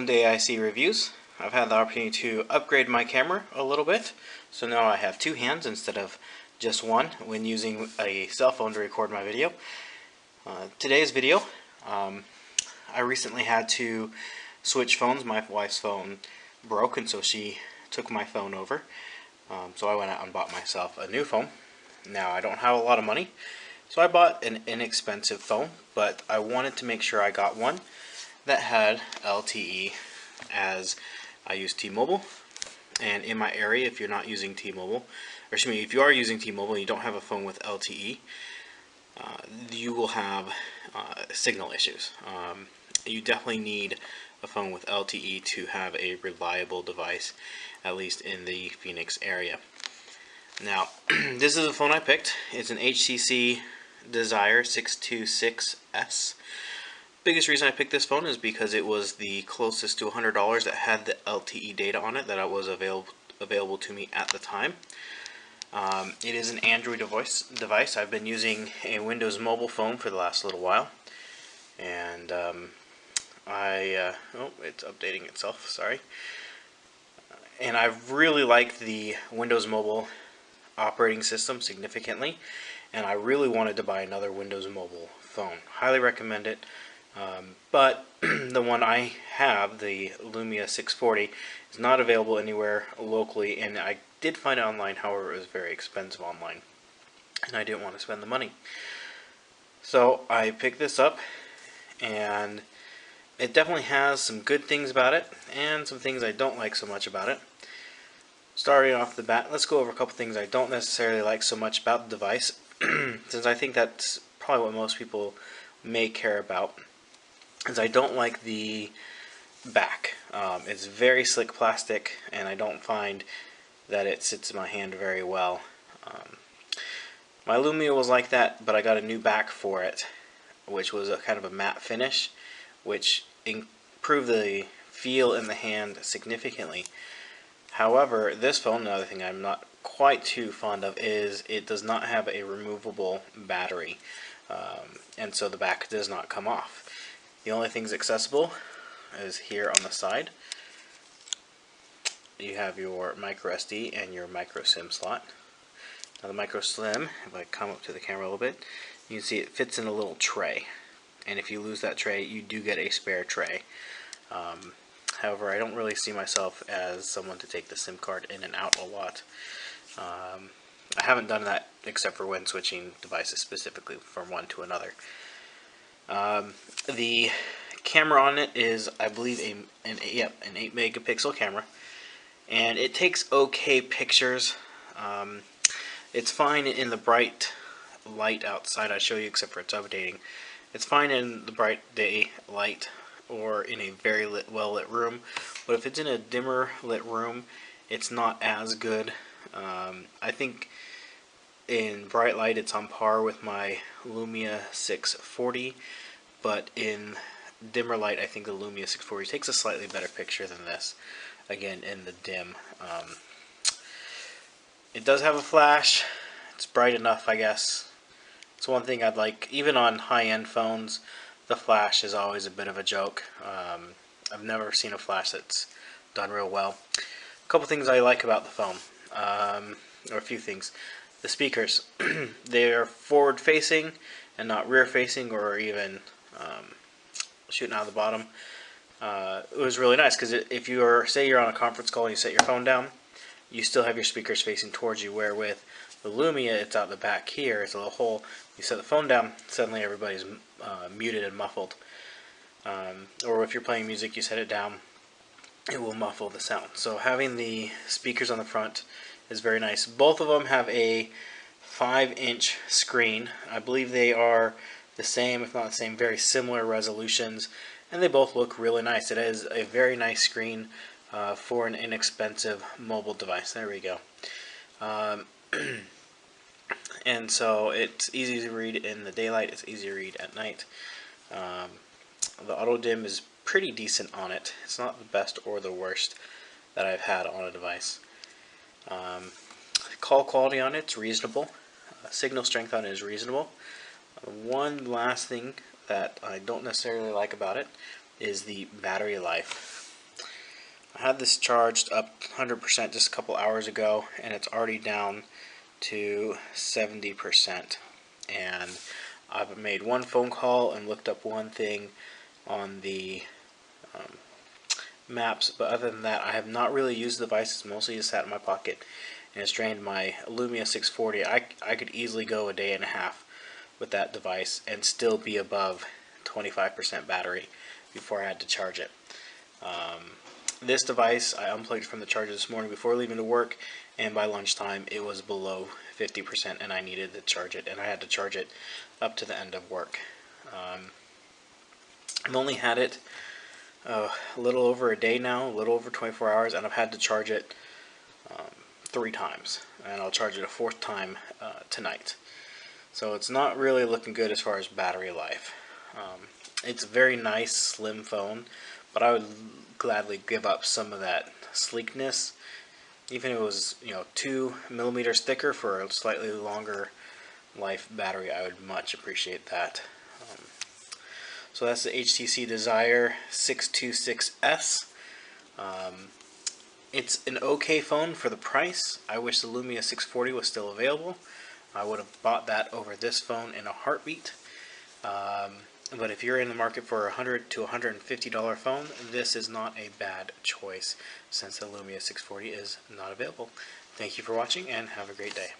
welcome to AIC Reviews. I've had the opportunity to upgrade my camera a little bit, so now I have two hands instead of just one when using a cell phone to record my video. Today's video, I recently had to switch phones. My wife's phone broke, and so she took my phone over. So I went out and bought myself a new phone. Now I don't have a lot of money, so I bought an inexpensive phone, but I wanted to make sure I got one that had LTE, as I use T-Mobile. And in my area, if you're not using T-Mobile, or excuse me, if you are using T-Mobile and you don't have a phone with LTE, you will have signal issues. You definitely need a phone with LTE to have a reliable device, at least in the Phoenix area. Now, this is a phone I picked. It's an HTC Desire 626S. Biggest reason I picked this phone is because it was the closest to $100 that had the LTE data on it that was available to me at the time. It is an Android device. I've been using a Windows mobile phone for the last little while, and oh, it's updating itself, sorry. And I really like the Windows mobile operating system significantly, and I really wanted to buy another Windows mobile phone. Highly recommend it. But the one I have, the Lumia 640, is not available anywhere locally, and I did find it online. However, it was very expensive online, and I didn't want to spend the money. So I picked this up, and it definitely has some good things about it and some things I don't like so much about it. Starting off the bat, let's go over a couple things I don't necessarily like so much about the device, since I think that's probably what most people may care about. Is I don't like the back. It's very slick plastic, and I don't find that it sits in my hand very well. My Lumia was like that, but I got a new back for it, which was a kind of a matte finish, which improved the feel in the hand significantly. However, this phone, another thing I'm not quite too fond of, is it does not have a removable battery, and so the back does not come off. The only things accessible is here on the side. You have your micro SD and your micro SIM slot. Now the micro SIM, if I come up to the camera a little bit, you can see it fits in a little tray. And if you lose that tray, you do get a spare tray. However, I don't really see myself as someone to take the SIM card in and out a lot. I haven't done that except for when switching devices specifically from one to another. The camera on it is, I believe, an 8 megapixel camera, and it takes okay pictures. It's fine in the bright light outside, I show you, except for it's updating. It's fine in the bright day light or in a very well lit room, but if it's in a dimmer lit room, it's not as good. I think in bright light it's on par with my Lumia 640, but in dimmer light I think the Lumia 640 takes a slightly better picture than this, again in the dim. It does have a flash. It's bright enough, I guess. It's one thing I'd like. Even on high-end phones, the flash is always a bit of a joke. I've never seen a flash that's done real well. A couple things I like about the phone, or a few things. The speakers, they're forward-facing and not rear-facing, or even shooting out of the bottom. It was really nice because if say you're on a conference call and you set your phone down, you still have your speakers facing towards you. Where with the Lumia, it's out the back here. It's a little hole. You set the phone down, suddenly everybody's muted and muffled. Or if you're playing music, you set it down, it will muffle the sound. So having the speakers on the front is very nice. Both of them have a 5-inch screen. I believe they are the same, if not the same, very similar resolutions, and they both look really nice. It is a very nice screen for an inexpensive mobile device. There we go. And so it's easy to read in the daylight, it's easy to read at night. The auto dim is pretty decent on it. It's not the best or the worst that I've had on a device. Call quality on it's reasonable. Signal strength on it is reasonable. One last thing that I don't necessarily like about it is the battery life. I had this charged up 100% just a couple hours ago, and it's already down to 70%. And I've made one phone call and looked up one thing on the maps, but other than that, I have not really used the device. It's mostly just sat in my pocket, and it's drained my Lumia 640. I could easily go a day and a half with that device and still be above 25% battery before I had to charge it. This device I unplugged from the charger this morning before leaving to work, and by lunchtime it was below 50%, and I needed to charge it, and I had to charge it up to the end of work. I've only had it a little over a day now, a little over 24 hours, and I've had to charge it 3 times, and I'll charge it a 4th time tonight. So it's not really looking good as far as battery life. It's a very nice, slim phone, but I would gladly give up some of that sleekness. Even if it was, 2 millimeters thicker for a slightly longer life battery, I would much appreciate that. So that's the HTC Desire 626S. It's an okay phone for the price. I wish the Lumia 640 was still available. I would have bought that over this phone in a heartbeat. But if you're in the market for a $100 to $150 phone, this is not a bad choice since the Lumia 640 is not available. Thank you for watching and have a great day.